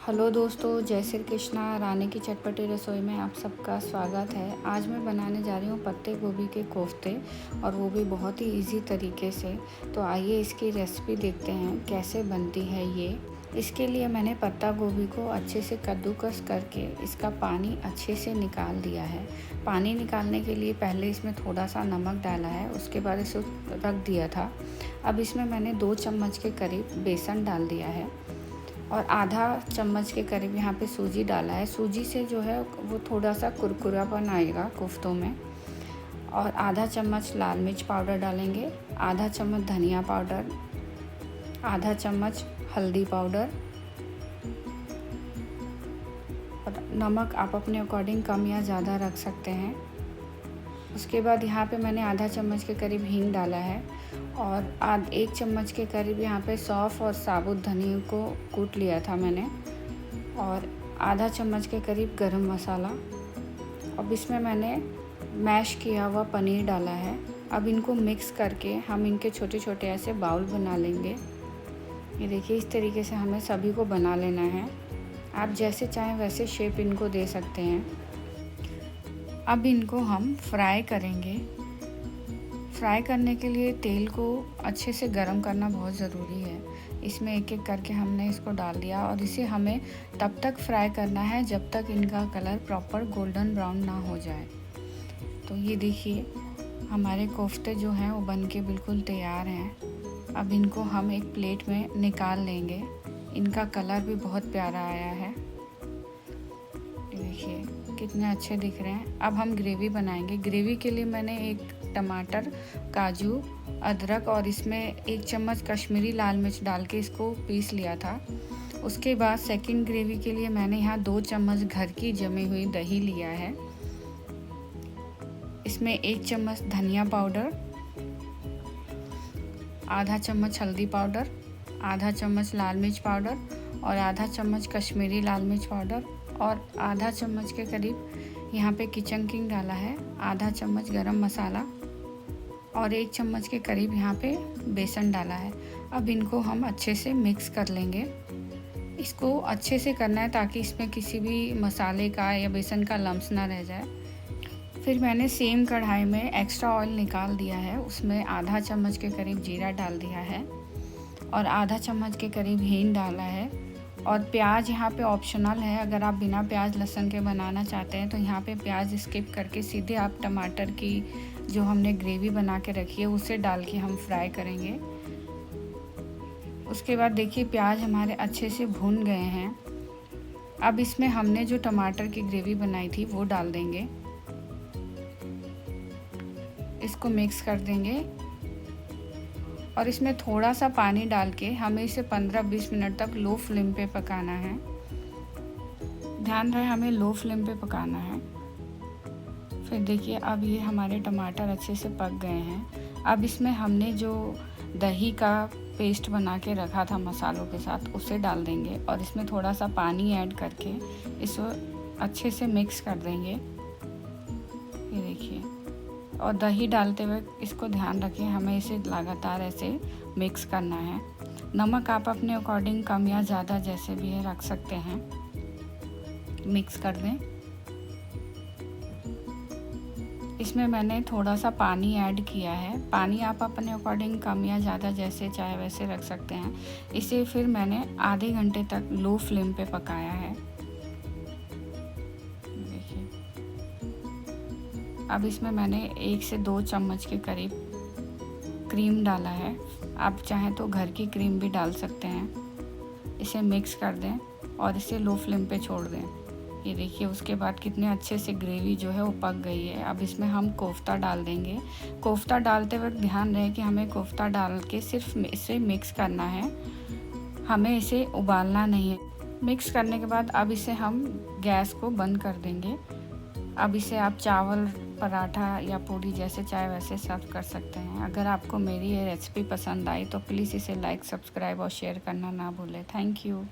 Hello दोस्तों, जय श्री कृष्णा। रानी की चटपटी रसोई में आप सबका स्वागत है। आज मैं बनाने जा रही हूँ पत्ते गोभी के कोफ्ते, और वो भी बहुत ही इजी तरीके से। तो आइए इसकी रेसिपी देखते हैं कैसे बनती है ये। इसके लिए मैंने पत्ता गोभी को अच्छे से कद्दूकस करके इसका पानी अच्छे से निकाल दिया है। पानी निकालने के लिए पहले इसमें थोड़ा सा नमक डाला है, उसके बाद इसे रख दिया था। अब इसमें मैंने 2 चम्मच के करीब बेसन डाल दिया है और आधा चम्मच के करीब यहाँ पे सूजी डाला है। सूजी से जो है वो थोड़ा सा कुरकुरापन आएगा कोफ्तों में। और आधा चम्मच लाल मिर्च पाउडर डालेंगे, आधा चम्मच धनिया पाउडर, आधा चम्मच हल्दी पाउडर, और नमक आप अपने अकॉर्डिंग कम या ज़्यादा रख सकते हैं। उसके बाद यहाँ पे मैंने आधा चम्मच के करीब हींग डाला है और 1 चम्मच के करीब यहाँ पे सौंफ और साबुत धनिया को कूट लिया था मैंने, और आधा चम्मच के करीब गरम मसाला। अब इसमें मैंने मैश किया हुआ पनीर डाला है। अब इनको मिक्स करके हम इनके छोटे छोटे ऐसे बाउल बना लेंगे। ये देखिए, इस तरीके से हमें सभी को बना लेना है। आप जैसे चाहें वैसे शेप इनको दे सकते हैं। अब इनको हम फ्राई करेंगे। फ्राई करने के लिए तेल को अच्छे से गर्म करना बहुत ज़रूरी है। इसमें एक एक करके हमने इसको डाल दिया और इसे हमें तब तक फ्राई करना है जब तक इनका कलर प्रॉपर गोल्डन ब्राउन ना हो जाए। तो ये देखिए, हमारे कोफ्ते जो हैं वो बन के बिल्कुल तैयार हैं। अब इनको हम एक प्लेट में निकाल लेंगे। इनका कलर भी बहुत प्यारा आया है। देखिए कितने अच्छे दिख रहे हैं। अब हम ग्रेवी बनाएंगे। ग्रेवी के लिए मैंने एक टमाटर, काजू, अदरक और इसमें 1 चम्मच कश्मीरी लाल मिर्च डाल के इसको पीस लिया था। उसके बाद सेकंड ग्रेवी के लिए मैंने यहाँ 2 चम्मच घर की जमी हुई दही लिया है। इसमें 1 चम्मच धनिया पाउडर, आधा चम्मच हल्दी पाउडर, आधा चम्मच लाल मिर्च पाउडर और आधा चम्मच कश्मीरी लाल मिर्च पाउडर और आधा चम्मच के करीब यहाँ पे किचन किंग डाला है, आधा चम्मच गरम मसाला और 1 चम्मच के करीब यहाँ पे बेसन डाला है। अब इनको हम अच्छे से मिक्स कर लेंगे। इसको अच्छे से करना है ताकि इसमें किसी भी मसाले का या बेसन का लम्स ना रह जाए। फिर मैंने सेम कढ़ाई में एक्स्ट्रा ऑयल निकाल दिया है। उसमें आधा चम्मच के करीब जीरा डाल दिया है और आधा चम्मच के करीब हींग डाला है। और प्याज यहाँ पे ऑप्शनल है। अगर आप बिना प्याज लहसुन के बनाना चाहते हैं तो यहाँ पे प्याज स्किप करके सीधे आप टमाटर की जो हमने ग्रेवी बना के रखी है उसे डाल के हम फ्राई करेंगे। उसके बाद देखिए, प्याज हमारे अच्छे से भून गए हैं। अब इसमें हमने जो टमाटर की ग्रेवी बनाई थी वो डाल देंगे। इसको मिक्स कर देंगे और इसमें थोड़ा सा पानी डाल के हमें इसे 15-20 मिनट तक लो फ्लेम पे पकाना है। ध्यान रहे, हमें लो फ्लेम पे पकाना है। फिर देखिए, अब ये हमारे टमाटर अच्छे से पक गए हैं। अब इसमें हमने जो दही का पेस्ट बना के रखा था मसालों के साथ उसे डाल देंगे और इसमें थोड़ा सा पानी ऐड करके इसको अच्छे से मिक्स कर देंगे। ये देखिए, और दही डालते हुए इसको ध्यान रखें, हमें इसे लगातार ऐसे मिक्स करना है। नमक आप अपने अकॉर्डिंग कम या ज़्यादा जैसे भी है रख सकते हैं। मिक्स कर दें। इसमें मैंने थोड़ा सा पानी ऐड किया है। पानी आप अपने अकॉर्डिंग कम या ज़्यादा जैसे चाहे वैसे रख सकते हैं। इसे फिर मैंने आधे घंटे तक लो फ्लेम पे पकाया है। अब इसमें मैंने 1 से 2 चम्मच के करीब क्रीम डाला है। आप चाहें तो घर की क्रीम भी डाल सकते हैं। इसे मिक्स कर दें और इसे लो फ्लेम पे छोड़ दें। ये देखिए, उसके बाद कितने अच्छे से ग्रेवी जो है वो पक गई है। अब इसमें हम कोफ्ता डाल देंगे। कोफ्ता डालते वक्त ध्यान रहे कि हमें कोफ्ता डाल के सिर्फ इसे मिक्स करना है, हमें इसे उबालना नहीं है। मिक्स करने के बाद अब इसे हम गैस को बंद कर देंगे। अब इसे आप चावल, पराठा या पूरी जैसे चाहे वैसे सर्व कर सकते हैं। अगर आपको मेरी ये रेसिपी पसंद आई तो प्लीज़ इसे लाइक, सब्सक्राइब और शेयर करना ना भूलें। Thank you.